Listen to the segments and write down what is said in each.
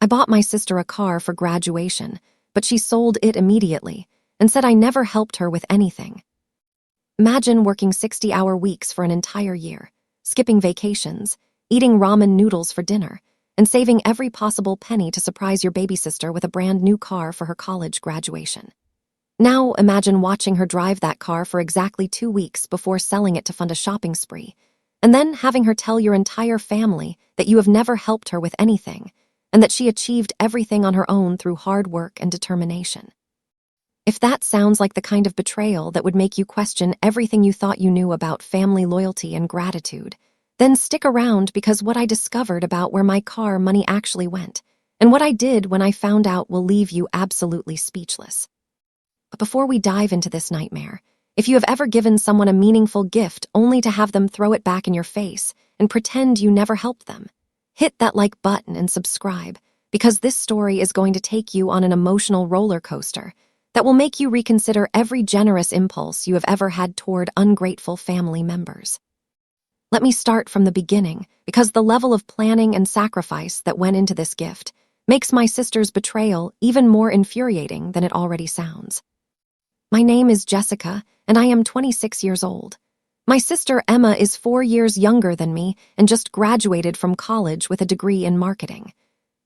I bought my sister a car for graduation, but she sold it immediately and said I never helped her with anything. Imagine working 60-hour weeks for an entire year, skipping vacations, eating ramen noodles for dinner, and saving every possible penny to surprise your baby sister with a brand new car for her college graduation. Now imagine watching her drive that car for exactly 2 weeks before selling it to fund a shopping spree, and then having her tell your entire family that you have never helped her with anything, and that she achieved everything on her own through hard work and determination. If that sounds like the kind of betrayal that would make you question everything you thought you knew about family loyalty and gratitude, then stick around, because what I discovered about where my car money actually went, and what I did when I found out, will leave you absolutely speechless. But before we dive into this nightmare, if you have ever given someone a meaningful gift only to have them throw it back in your face and pretend you never helped them, hit that like button and subscribe, because this story is going to take you on an emotional roller coaster that will make you reconsider every generous impulse you have ever had toward ungrateful family members. Let me start from the beginning, because the level of planning and sacrifice that went into this gift makes my sister's betrayal even more infuriating than it already sounds. My name is Jessica, and I am 26 years old. My sister Emma is 4 years younger than me and just graduated from college with a degree in marketing.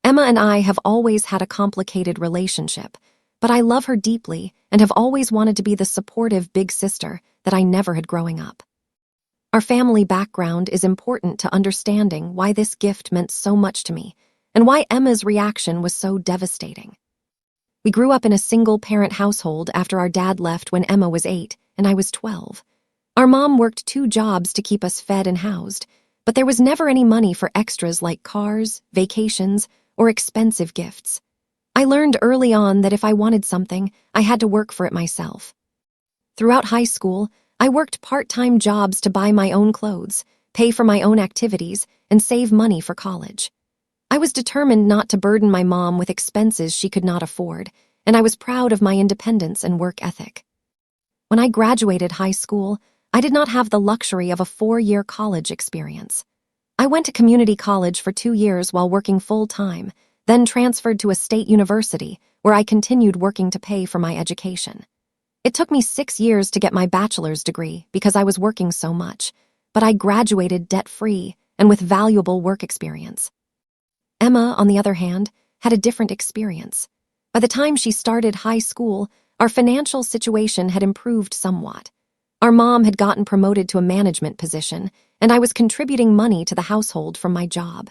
Emma and I have always had a complicated relationship, but I love her deeply and have always wanted to be the supportive big sister that I never had growing up. Our family background is important to understanding why this gift meant so much to me and why Emma's reaction was so devastating. We grew up in a single-parent household after our dad left when Emma was 8 and I was 12. Our mom worked 2 jobs to keep us fed and housed, but there was never any money for extras like cars, vacations, or expensive gifts. I learned early on that if I wanted something, I had to work for it myself. Throughout high school, I worked part-time jobs to buy my own clothes, pay for my own activities, and save money for college. I was determined not to burden my mom with expenses she could not afford, and I was proud of my independence and work ethic. When I graduated high school, I did not have the luxury of a 4-year college experience. I went to community college for 2 years while working full-time, then transferred to a state university where I continued working to pay for my education. It took me 6 years to get my bachelor's degree because I was working so much, but I graduated debt-free and with valuable work experience. Emma, on the other hand, had a different experience. By the time she started high school, our financial situation had improved somewhat. Our mom had gotten promoted to a management position, and I was contributing money to the household from my job.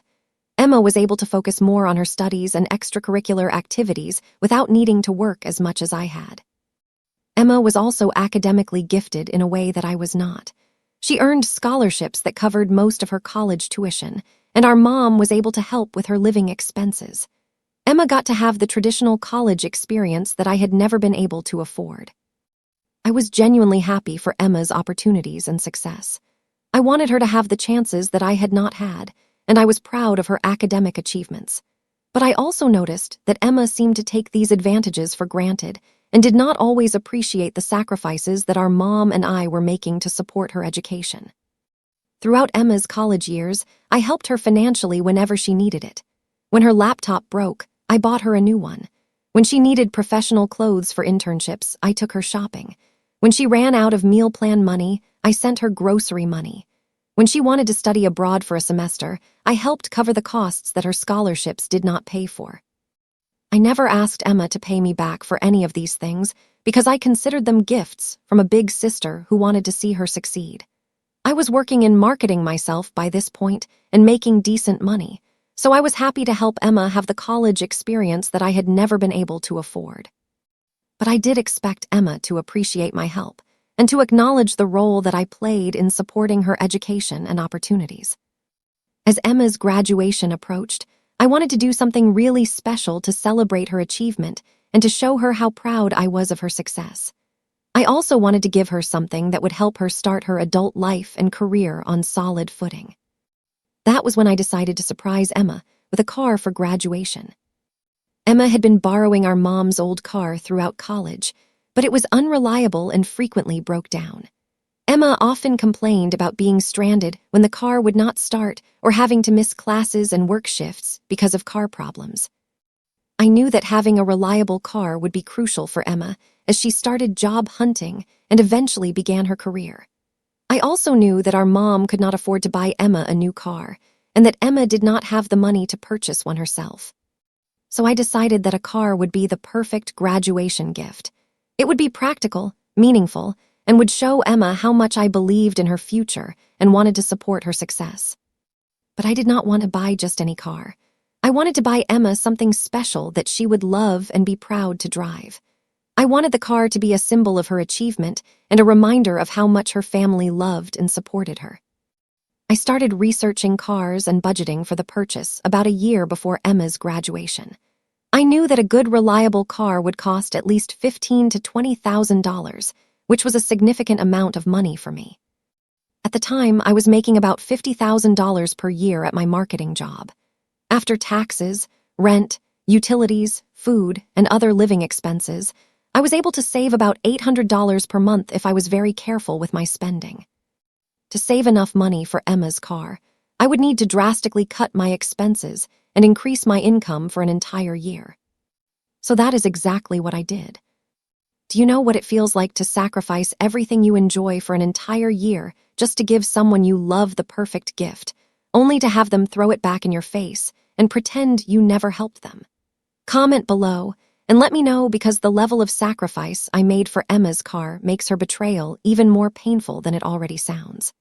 Emma was able to focus more on her studies and extracurricular activities without needing to work as much as I had. Emma was also academically gifted in a way that I was not. She earned scholarships that covered most of her college tuition, and our mom was able to help with her living expenses. Emma got to have the traditional college experience that I had never been able to afford. I was genuinely happy for Emma's opportunities and success. I wanted her to have the chances that I had not had, and I was proud of her academic achievements. But I also noticed that Emma seemed to take these advantages for granted and did not always appreciate the sacrifices that our mom and I were making to support her education. Throughout Emma's college years, I helped her financially whenever she needed it. When her laptop broke, I bought her a new one. When she needed professional clothes for internships, I took her shopping. When she ran out of meal plan money, I sent her grocery money. When she wanted to study abroad for a semester, I helped cover the costs that her scholarships did not pay for. I never asked Emma to pay me back for any of these things because I considered them gifts from a big sister who wanted to see her succeed. I was working in marketing myself by this point and making decent money, so I was happy to help Emma have the college experience that I had never been able to afford. But I did expect Emma to appreciate my help and to acknowledge the role that I played in supporting her education and opportunities. As Emma's graduation approached, I wanted to do something really special to celebrate her achievement and to show her how proud I was of her success. I also wanted to give her something that would help her start her adult life and career on solid footing. That was when I decided to surprise Emma with a car for graduation. Emma had been borrowing our mom's old car throughout college, but it was unreliable and frequently broke down. Emma often complained about being stranded when the car would not start or having to miss classes and work shifts because of car problems. I knew that having a reliable car would be crucial for Emma as she started job hunting and eventually began her career. I also knew that our mom could not afford to buy Emma a new car, and that Emma did not have the money to purchase one herself. So I decided that a car would be the perfect graduation gift. It would be practical, meaningful, and would show Emma how much I believed in her future and wanted to support her success. But I did not want to buy just any car. I wanted to buy Emma something special that she would love and be proud to drive. I wanted the car to be a symbol of her achievement and a reminder of how much her family loved and supported her. I started researching cars and budgeting for the purchase about a year before Emma's graduation. I knew that a good, reliable car would cost at least $15,000 to $20,000, which was a significant amount of money for me. At the time, I was making about $50,000 per year at my marketing job. After taxes, rent, utilities, food, and other living expenses, I was able to save about $800 per month if I was very careful with my spending. To save enough money for Emma's car, I would need to drastically cut my expenses and increase my income for an entire year. So that is exactly what I did. Do you know what it feels like to sacrifice everything you enjoy for an entire year just to give someone you love the perfect gift, only to have them throw it back in your face and pretend you never helped them? Comment below and let me know, because the level of sacrifice I made for Emma's car makes her betrayal even more painful than it already sounds.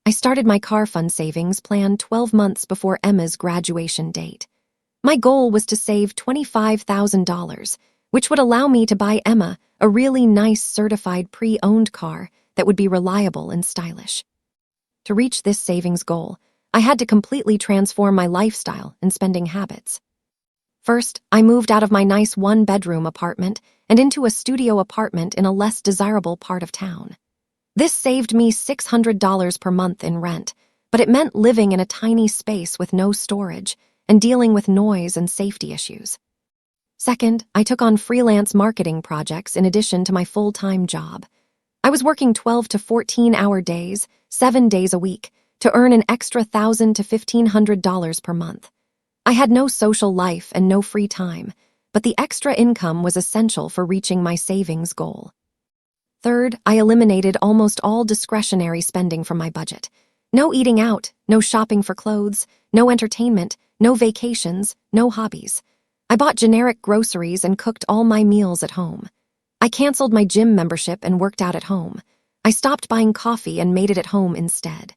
I started my car fund savings plan 12 months before Emma's graduation date. My goal was to save $25,000, which would allow me to buy Emma a really nice certified pre-owned car that would be reliable and stylish. To reach this savings goal, I had to completely transform my lifestyle and spending habits. First, I moved out of my nice one-bedroom apartment and into a studio apartment in a less desirable part of town. This saved me $600 per month in rent, but it meant living in a tiny space with no storage and dealing with noise and safety issues. Second, I took on freelance marketing projects in addition to my full-time job. I was working 12 to 14-hour days, 7 days a week, to earn an extra $1,000 to $1,500 per month. I had no social life and no free time, but the extra income was essential for reaching my savings goal. Third, I eliminated almost all discretionary spending from my budget. No eating out, no shopping for clothes, no entertainment, no vacations, no hobbies. I bought generic groceries and cooked all my meals at home. I canceled my gym membership and worked out at home. I stopped buying coffee and made it at home instead.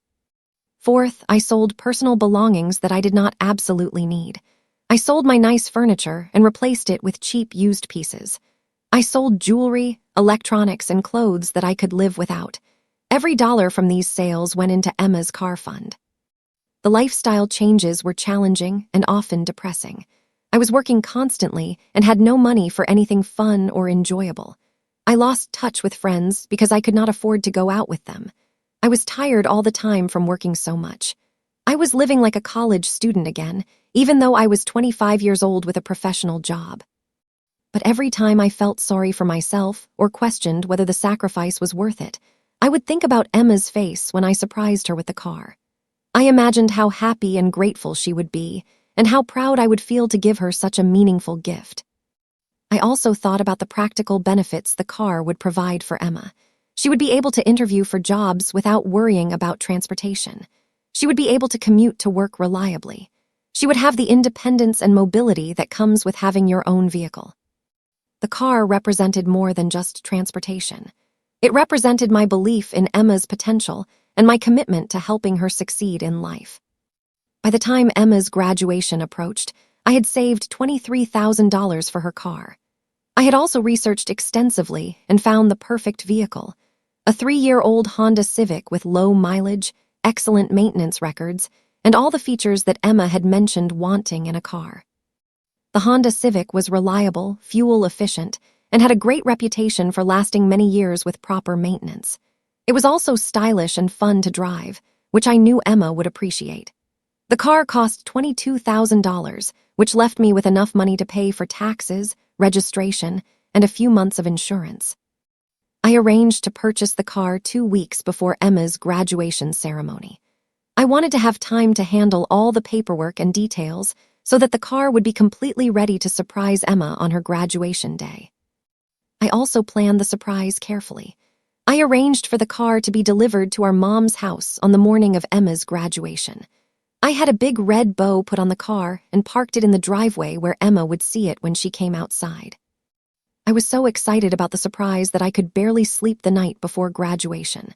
Fourth, I sold personal belongings that I did not absolutely need. I sold my nice furniture and replaced it with cheap used pieces. I sold jewelry, electronics, and clothes that I could live without. Every dollar from these sales went into Emma's car fund. The lifestyle changes were challenging and often depressing. I was working constantly and had no money for anything fun or enjoyable. I lost touch with friends because I could not afford to go out with them. I was tired all the time from working so much. I was living like a college student again, even though I was 25 years old with a professional job. But every time I felt sorry for myself or questioned whether the sacrifice was worth it, I would think about Emma's face when I surprised her with the car. I imagined how happy and grateful she would be, and how proud I would feel to give her such a meaningful gift. I also thought about the practical benefits the car would provide for Emma. She would be able to interview for jobs without worrying about transportation. She would be able to commute to work reliably. She would have the independence and mobility that comes with having your own vehicle. The car represented more than just transportation. It represented my belief in Emma's potential and my commitment to helping her succeed in life. By the time Emma's graduation approached, I had saved $23,000 for her car. I had also researched extensively and found the perfect vehicle. A 3-year-old Honda Civic with low mileage, excellent maintenance records, and all the features that Emma had mentioned wanting in a car. The Honda Civic was reliable, fuel-efficient, and had a great reputation for lasting many years with proper maintenance. It was also stylish and fun to drive, which I knew Emma would appreciate. The car cost $22,000, which left me with enough money to pay for taxes, registration, and a few months of insurance. I arranged to purchase the car 2 weeks before Emma's graduation ceremony. I wanted to have time to handle all the paperwork and details, so that the car would be completely ready to surprise Emma on her graduation day. I also planned the surprise carefully. I arranged for the car to be delivered to our mom's house on the morning of Emma's graduation. I had a big red bow put on the car and parked it in the driveway where Emma would see it when she came outside. I was so excited about the surprise that I could barely sleep the night before graduation.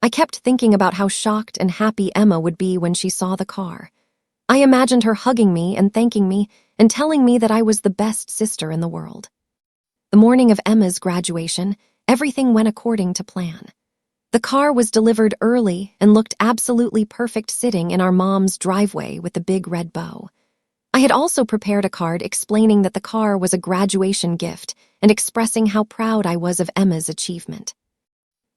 I kept thinking about how shocked and happy Emma would be when she saw the car. I imagined her hugging me and thanking me and telling me that I was the best sister in the world. The morning of Emma's graduation, everything went according to plan. The car was delivered early and looked absolutely perfect sitting in our mom's driveway with the big red bow. I had also prepared a card explaining that the car was a graduation gift and expressing how proud I was of Emma's achievement.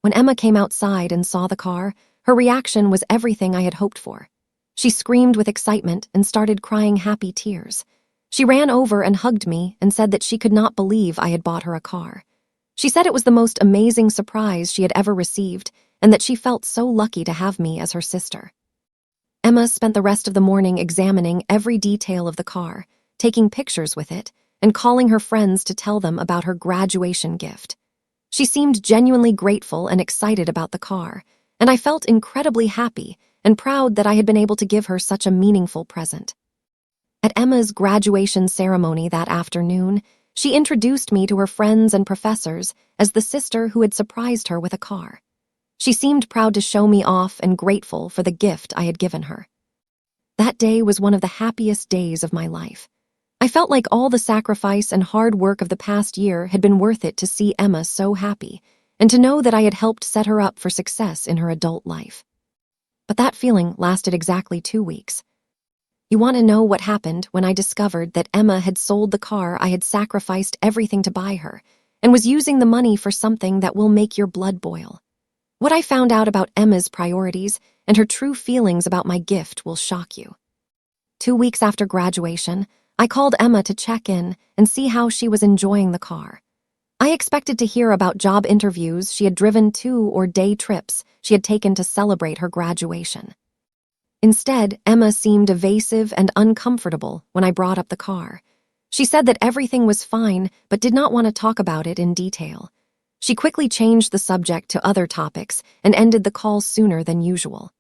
When Emma came outside and saw the car, her reaction was everything I had hoped for. She screamed with excitement and started crying happy tears. She ran over and hugged me and said that she could not believe I had bought her a car. She said it was the most amazing surprise she had ever received and that she felt so lucky to have me as her sister. Emma spent the rest of the morning examining every detail of the car, taking pictures with it, and calling her friends to tell them about her graduation gift. She seemed genuinely grateful and excited about the car, and I felt incredibly happy and proud that I had been able to give her such a meaningful present. At Emma's graduation ceremony that afternoon, she introduced me to her friends and professors as the sister who had surprised her with a car. She seemed proud to show me off and grateful for the gift I had given her. That day was one of the happiest days of my life. I felt like all the sacrifice and hard work of the past year had been worth it to see Emma so happy, and to know that I had helped set her up for success in her adult life. But that feeling lasted exactly 2 weeks. You want to know what happened when I discovered that Emma had sold the car I had sacrificed everything to buy her, and was using the money for something that will make your blood boil. What I found out about Emma's priorities and her true feelings about my gift will shock you. 2 weeks after graduation, I called Emma to check in and see how she was enjoying the car. I expected to hear about job interviews she had driven to or day trips she had taken to celebrate her graduation. Instead, Emma seemed evasive and uncomfortable when I brought up the car. She said that everything was fine but did not want to talk about it in detail. She quickly changed the subject to other topics and ended the call sooner than usual.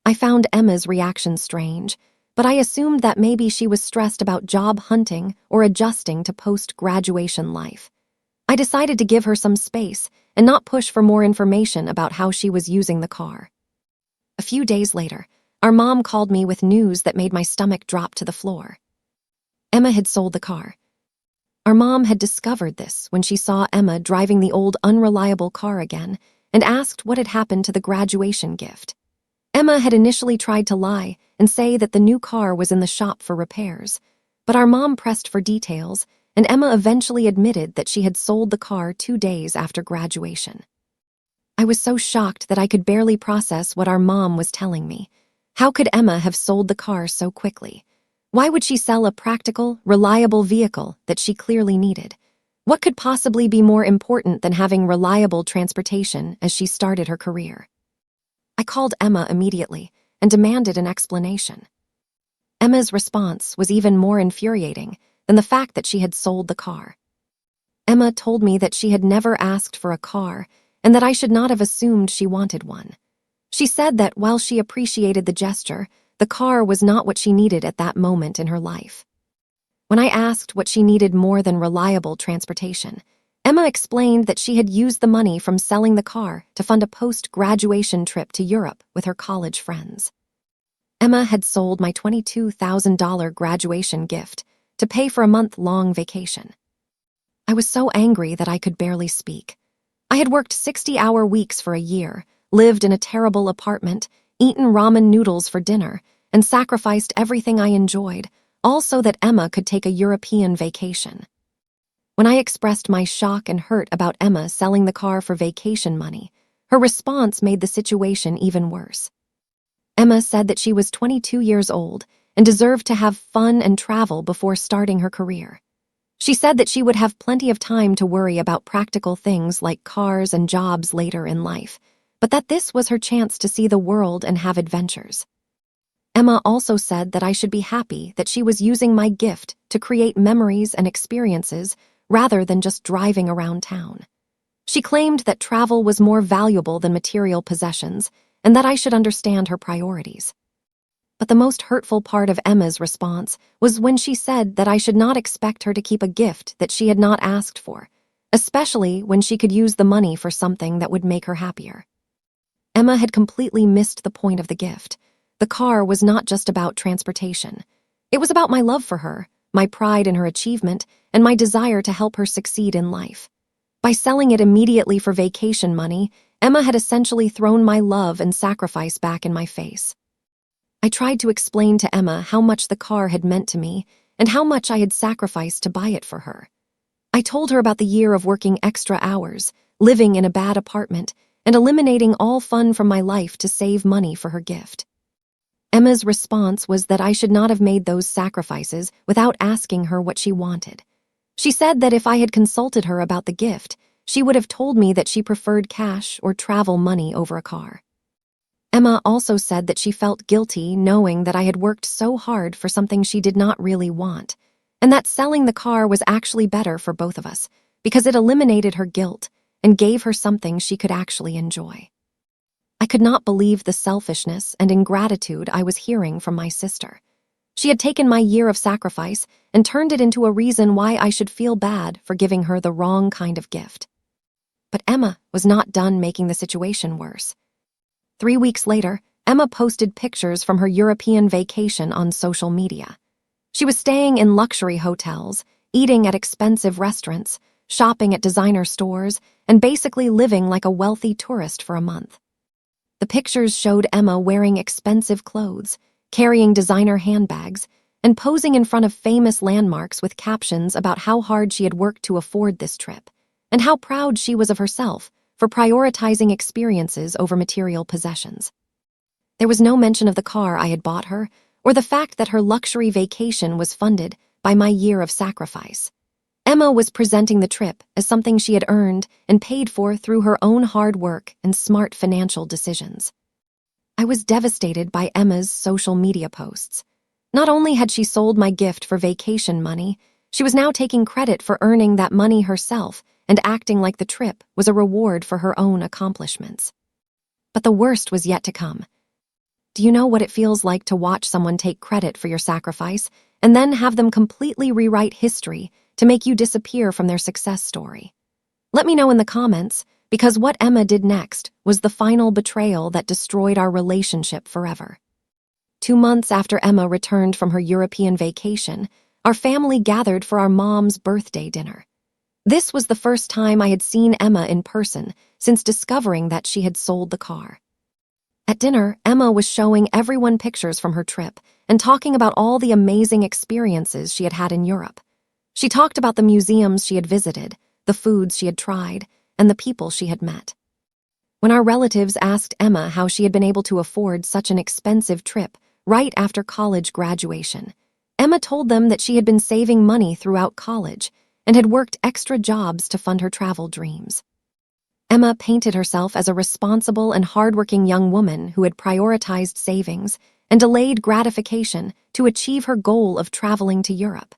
I found Emma's reaction strange, but I assumed that maybe she was stressed about job hunting or adjusting to post-graduation life. I decided to give her some space and not push for more information about how she was using the car. A few days later, our mom called me with news that made my stomach drop to the floor. Emma had sold the car. Our mom had discovered this when she saw Emma driving the old unreliable car again and asked what had happened to the graduation gift. Emma had initially tried to lie and say that the new car was in the shop for repairs, but our mom pressed for details, and Emma eventually admitted that she had sold the car 2 days after graduation. I was so shocked that I could barely process what our mom was telling me. How could Emma have sold the car so quickly? Why would she sell a practical, reliable vehicle that she clearly needed? What could possibly be more important than having reliable transportation as she started her career? I called Emma immediately and demanded an explanation. Emma's response was even more infuriating than the fact that she had sold the car. Emma told me that she had never asked for a car and that I should not have assumed she wanted one. She said that while she appreciated the gesture, the car was not what she needed at that moment in her life. When I asked what she needed more than reliable transportation, Emma explained that she had used the money from selling the car to fund a post-graduation trip to Europe with her college friends. Emma had sold my $22,000 graduation gift to pay for a month-long vacation. I was so angry that I could barely speak. I had worked 60-hour weeks for a year, lived in a terrible apartment, eaten ramen noodles for dinner, and sacrificed everything I enjoyed, all so that Emma could take a European vacation. When I expressed my shock and hurt about Emma selling the car for vacation money, her response made the situation even worse. Emma said that she was 22 years old and deserved to have fun and travel before starting her career. She said that she would have plenty of time to worry about practical things like cars and jobs later in life, but that this was her chance to see the world and have adventures. Emma also said that I should be happy that she was using my gift to create memories and experiences rather than just driving around town. She claimed that travel was more valuable than material possessions and that I should understand her priorities. But the most hurtful part of Emma's response was when she said that I should not expect her to keep a gift that she had not asked for, especially when she could use the money for something that would make her happier. Emma had completely missed the point of the gift. The car was not just about transportation. It was about my love for her, my pride in her achievement, and my desire to help her succeed in life. By selling it immediately for vacation money, Emma had essentially thrown my love and sacrifice back in my face. I tried to explain to Emma how much the car had meant to me and how much I had sacrificed to buy it for her. I told her about the year of working extra hours, living in a bad apartment, and eliminating all fun from my life to save money for her gift. Emma's response was that I should not have made those sacrifices without asking her what she wanted. She said that if I had consulted her about the gift, she would have told me that she preferred cash or travel money over a car. Emma also said that she felt guilty knowing that I had worked so hard for something she did not really want, and that selling the car was actually better for both of us because it eliminated her guilt and gave her something she could actually enjoy. I could not believe the selfishness and ingratitude I was hearing from my sister. She had taken my year of sacrifice and turned it into a reason why I should feel bad for giving her the wrong kind of gift. But Emma was not done making the situation worse. 3 weeks later, Emma posted pictures from her European vacation on social media. She was staying in luxury hotels, eating at expensive restaurants, shopping at designer stores, and basically living like a wealthy tourist for a month. The pictures showed Emma wearing expensive clothes, carrying designer handbags, and posing in front of famous landmarks with captions about how hard she had worked to afford this trip, and how proud she was of herself for prioritizing experiences over material possessions. There was no mention of the car I had bought her, or the fact that her luxury vacation was funded by my year of sacrifice. Emma was presenting the trip as something she had earned and paid for through her own hard work and smart financial decisions. I was devastated by Emma's social media posts. Not only had she sold my gift for vacation money, she was now taking credit for earning that money herself and acting like the trip was a reward for her own accomplishments. But the worst was yet to come. Do you know what it feels like to watch someone take credit for your sacrifice and then have them completely rewrite history to make you disappear from their success story? Let me know in the comments, because what Emma did next was the final betrayal that destroyed our relationship forever. 2 months after Emma returned from her European vacation, our family gathered for our mom's birthday dinner. This was the first time I had seen Emma in person since discovering that she had sold the car. At dinner, Emma was showing everyone pictures from her trip and talking about all the amazing experiences she had had in Europe. She talked about the museums she had visited, the foods she had tried, and the people she had met. When our relatives asked Emma how she had been able to afford such an expensive trip right after college graduation, Emma told them that she had been saving money throughout college and had worked extra jobs to fund her travel dreams. Emma painted herself as a responsible and hardworking young woman who had prioritized savings and delayed gratification to achieve her goal of traveling to Europe.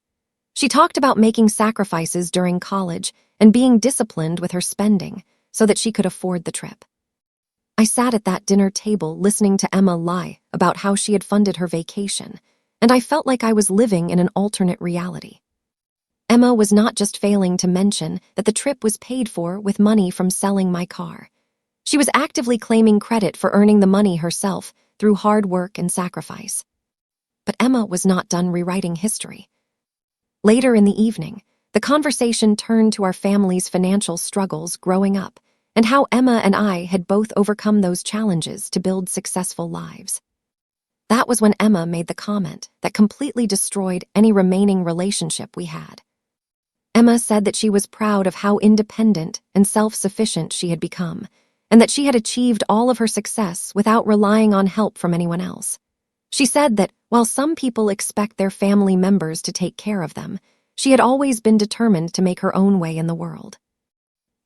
She talked about making sacrifices during college and being disciplined with her spending so that she could afford the trip. I sat at that dinner table listening to Emma lie about how she had funded her vacation, and I felt like I was living in an alternate reality. Emma was not just failing to mention that the trip was paid for with money from selling my car. She was actively claiming credit for earning the money herself through hard work and sacrifice. But Emma was not done rewriting history. Later in the evening, the conversation turned to our family's financial struggles growing up and how Emma and I had both overcome those challenges to build successful lives. That was when Emma made the comment that completely destroyed any remaining relationship we had. Emma said that she was proud of how independent and self-sufficient she had become, and that she had achieved all of her success without relying on help from anyone else. She said that while some people expect their family members to take care of them, she had always been determined to make her own way in the world.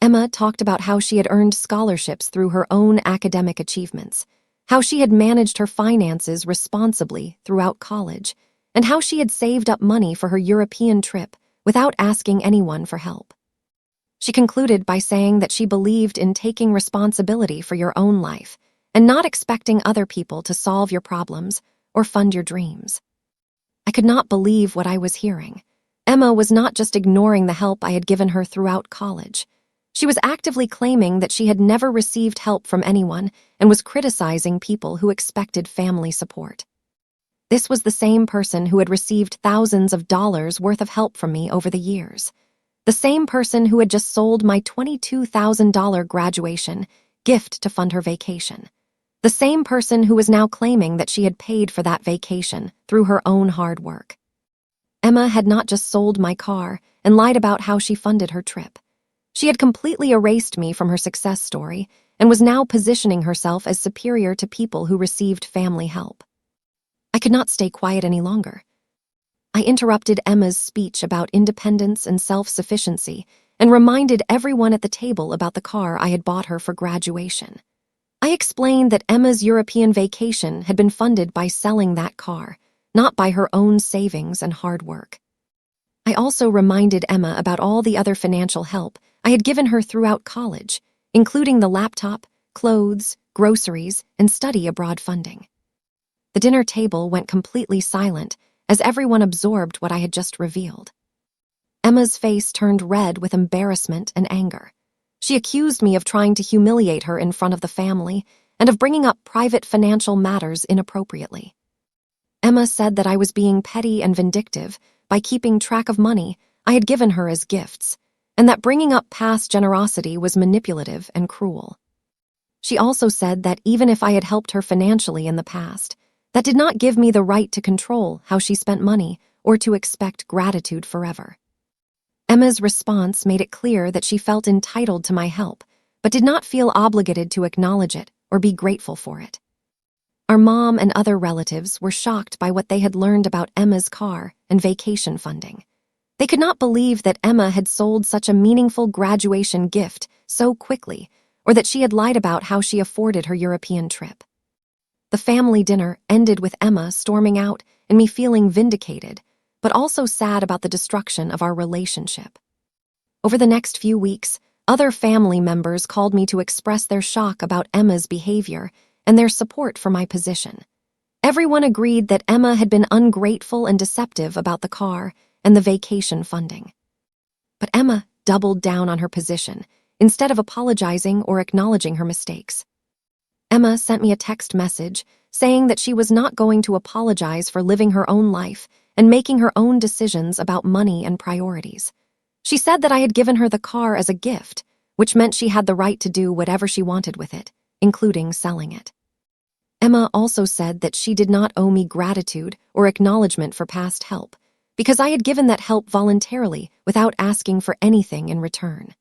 Emma talked about how she had earned scholarships through her own academic achievements. how she had managed her finances responsibly throughout college, and how she had saved up money for her European trip without asking anyone for help. She concluded by saying that she believed in taking responsibility for your own life and not expecting other people to solve your problems or fund your dreams. I could not believe what I was hearing. Emma was not just ignoring the help I had given her throughout college. She was actively claiming that she had never received help from anyone and was criticizing people who expected family support. This was the same person who had received thousands of dollars worth of help from me over the years. The same person who had just sold my $22,000 graduation gift to fund her vacation. The same person who was now claiming that she had paid for that vacation through her own hard work. Emma had not just sold my car and lied about how she funded her trip. She had completely erased me from her success story and was now positioning herself as superior to people who received family help. I could not stay quiet any longer. I interrupted Emma's speech about independence and self-sufficiency and reminded everyone at the table about the car I had bought her for graduation. I explained that Emma's European vacation had been funded by selling that car, not by her own savings and hard work. I also reminded Emma about all the other financial help I had given her throughout college, including the laptop, clothes, groceries, and study abroad funding. The dinner table went completely silent as everyone absorbed what I had just revealed. Emma's face turned red with embarrassment and anger. She accused me of trying to humiliate her in front of the family and of bringing up private financial matters inappropriately. Emma said that I was being petty and vindictive by keeping track of money I had given her as gifts, and that bringing up past generosity was manipulative and cruel. She also said that even if I had helped her financially in the past, that did not give me the right to control how she spent money or to expect gratitude forever. Emma's response made it clear that she felt entitled to my help, but did not feel obligated to acknowledge it or be grateful for it. Our mom and other relatives were shocked by what they had learned about Emma's car and vacation funding. They could not believe that Emma had sold such a meaningful graduation gift so quickly, or that she had lied about how she afforded her European trip. The family dinner ended with Emma storming out and me feeling vindicated, but also sad about the destruction of our relationship. Over the next few weeks, other family members called me to express their shock about Emma's behavior and their support for my position. Everyone agreed that Emma had been ungrateful and deceptive about the car and the vacation funding. But Emma doubled down on her position instead of apologizing or acknowledging her mistakes. Emma sent me a text message saying that she was not going to apologize for living her own life and making her own decisions about money and priorities. She said that I had given her the car as a gift, which meant she had the right to do whatever she wanted with it, including selling it. Emma also said that she did not owe me gratitude or acknowledgement for past help, because I had given that help voluntarily without asking for anything in return.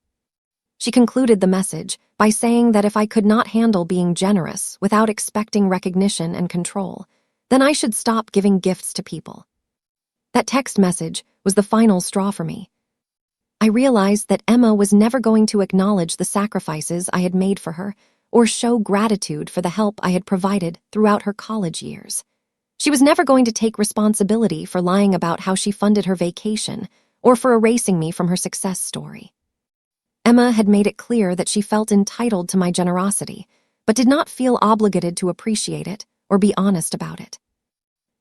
She concluded the message by saying that if I could not handle being generous without expecting recognition and control, then I should stop giving gifts to people. That text message was the final straw for me. I realized that Emma was never going to acknowledge the sacrifices I had made for her or show gratitude for the help I had provided throughout her college years. She was never going to take responsibility for lying about how she funded her vacation or for erasing me from her success story. Emma had made it clear that she felt entitled to my generosity, but did not feel obligated to appreciate it or be honest about it.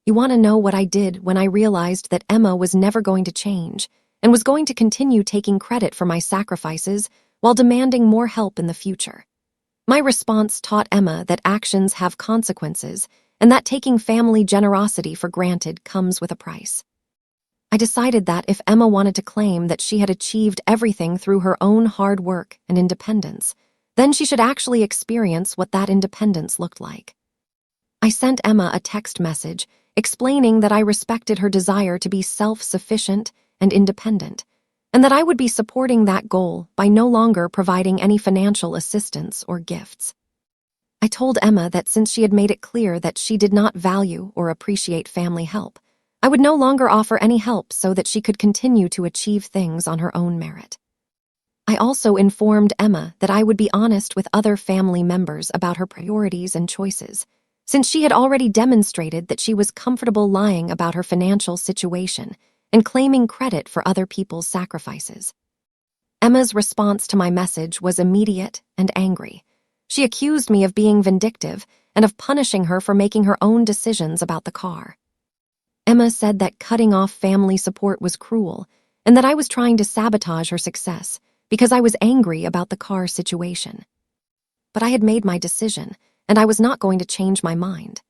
You want to know what I did when I realized that Emma was never going to change and was going to continue taking credit for my sacrifices while demanding more help in the future? My response taught Emma that actions have consequences and that taking family generosity for granted comes with a price. I decided that if Emma wanted to claim that she had achieved everything through her own hard work and independence, then she should actually experience what that independence looked like. I sent Emma a text message explaining that I respected her desire to be self-sufficient and independent, and that I would be supporting that goal by no longer providing any financial assistance or gifts. I told Emma that since she had made it clear that she did not value or appreciate family help, I would no longer offer any help so that she could continue to achieve things on her own merit. I also informed Emma that I would be honest with other family members about her priorities and choices, since she had already demonstrated that she was comfortable lying about her financial situation and claiming credit for other people's sacrifices. Emma's response to my message was immediate and angry. She accused me of being vindictive and of punishing her for making her own decisions about the car. Emma said that cutting off family support was cruel and that I was trying to sabotage her success because I was angry about the car situation. But I had made my decision, and I was not going to change my mind.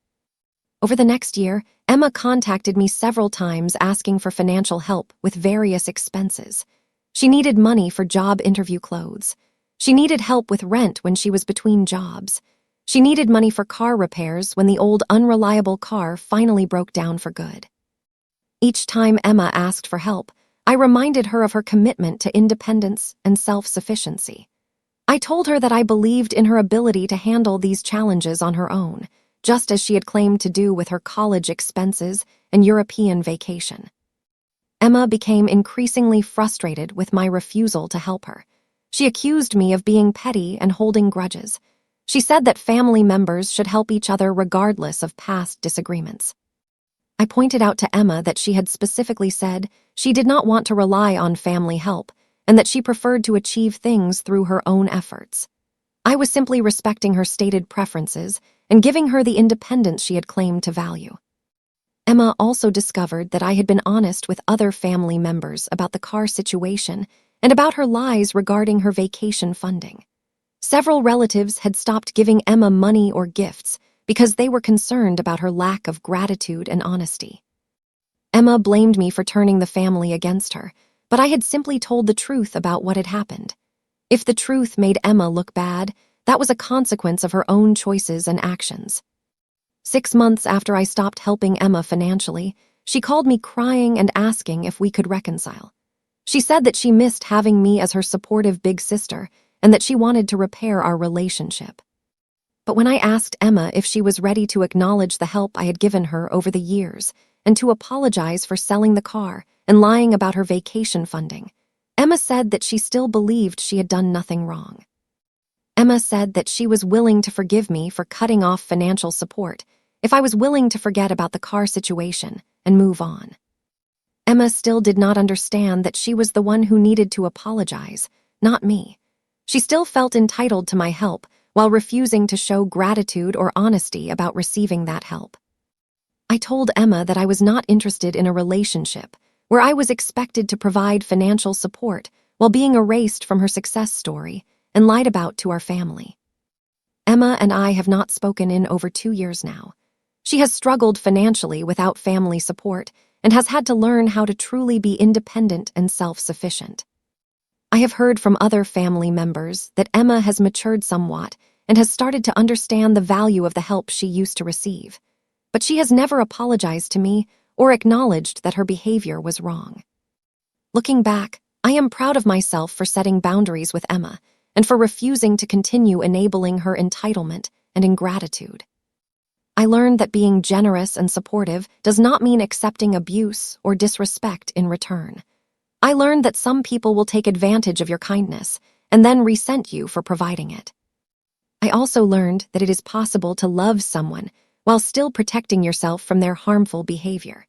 Over the next year, Emma contacted me several times asking for financial help with various expenses. She needed money for job interview clothes. She needed help with rent when she was between jobs. She needed money for car repairs when the old unreliable car finally broke down for good. Each time Emma asked for help, I reminded her of her commitment to independence and self-sufficiency. I told her that I believed in her ability to handle these challenges on her own, just as she had claimed to do with her college expenses and European vacation. Emma became increasingly frustrated with my refusal to help her. She accused me of being petty and holding grudges. She said that family members should help each other regardless of past disagreements. I pointed out to Emma that she had specifically said she did not want to rely on family help and that she preferred to achieve things through her own efforts. I was simply respecting her stated preferences and giving her the independence she had claimed to value. Emma also discovered that I had been honest with other family members about the car situation and about her lies regarding her vacation funding. Several relatives had stopped giving Emma money or gifts because they were concerned about her lack of gratitude and honesty. Emma blamed me for turning the family against her, but I had simply told the truth about what had happened. If the truth made Emma look bad, that was a consequence of her own choices and actions. 6 months after I stopped helping Emma financially, she called me crying and asking if we could reconcile. She said that she missed having me as her supportive big sister and that she wanted to repair our relationship. But when I asked Emma if she was ready to acknowledge the help I had given her over the years and to apologize for selling the car and lying about her vacation funding, Emma said that she still believed she had done nothing wrong. Emma said that she was willing to forgive me for cutting off financial support if I was willing to forget about the car situation and move on. Emma still did not understand that she was the one who needed to apologize, not me. She still felt entitled to my help while refusing to show gratitude or honesty about receiving that help. I told Emma that I was not interested in a relationship where I was expected to provide financial support while being erased from her success story and lied about to our family. Emma and I have not spoken in over 2 years now. She has struggled financially without family support and has had to learn how to truly be independent and self-sufficient. I have heard from other family members that Emma has matured somewhat and has started to understand the value of the help she used to receive, but she has never apologized to me or acknowledged that her behavior was wrong. Looking back, I am proud of myself for setting boundaries with Emma and for refusing to continue enabling her entitlement and ingratitude. I learned that being generous and supportive does not mean accepting abuse or disrespect in return. I learned that some people will take advantage of your kindness and then resent you for providing it. I also learned that it is possible to love someone while still protecting yourself from their harmful behavior.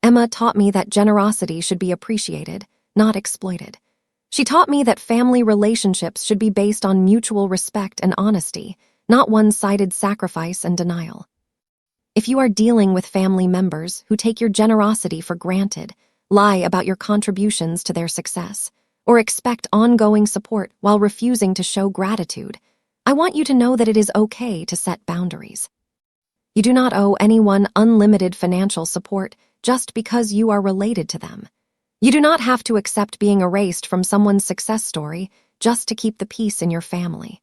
Emma taught me that generosity should be appreciated, not exploited. She taught me that family relationships should be based on mutual respect and honesty, not one-sided sacrifice and denial. If you are dealing with family members who take your generosity for granted, lie about your contributions to their success, or expect ongoing support while refusing to show gratitude, I want you to know that it is okay to set boundaries. You do not owe anyone unlimited financial support just because you are related to them. You do not have to accept being erased from someone's success story just to keep the peace in your family.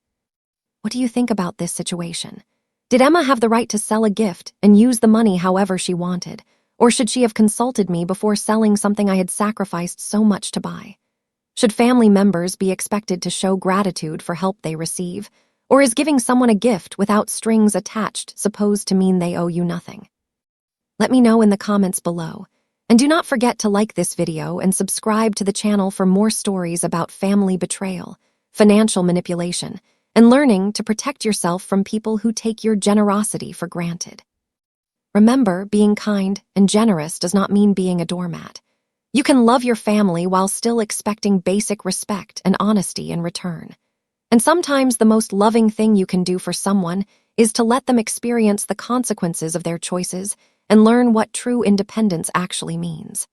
What do you think about this situation? Did Emma have the right to sell a gift and use the money however she wanted, or should she have consulted me before selling something I had sacrificed so much to buy? Should family members be expected to show gratitude for help they receive, or is giving someone a gift without strings attached supposed to mean they owe you nothing? Let me know in the comments below. And do not forget to like this video and subscribe to the channel for more stories about family betrayal, financial manipulation, and learning to protect yourself from people who take your generosity for granted. Remember, being kind and generous does not mean being a doormat. You can love your family while still expecting basic respect and honesty in return. And sometimes the most loving thing you can do for someone is to let them experience the consequences of their choices and learn what true independence actually means.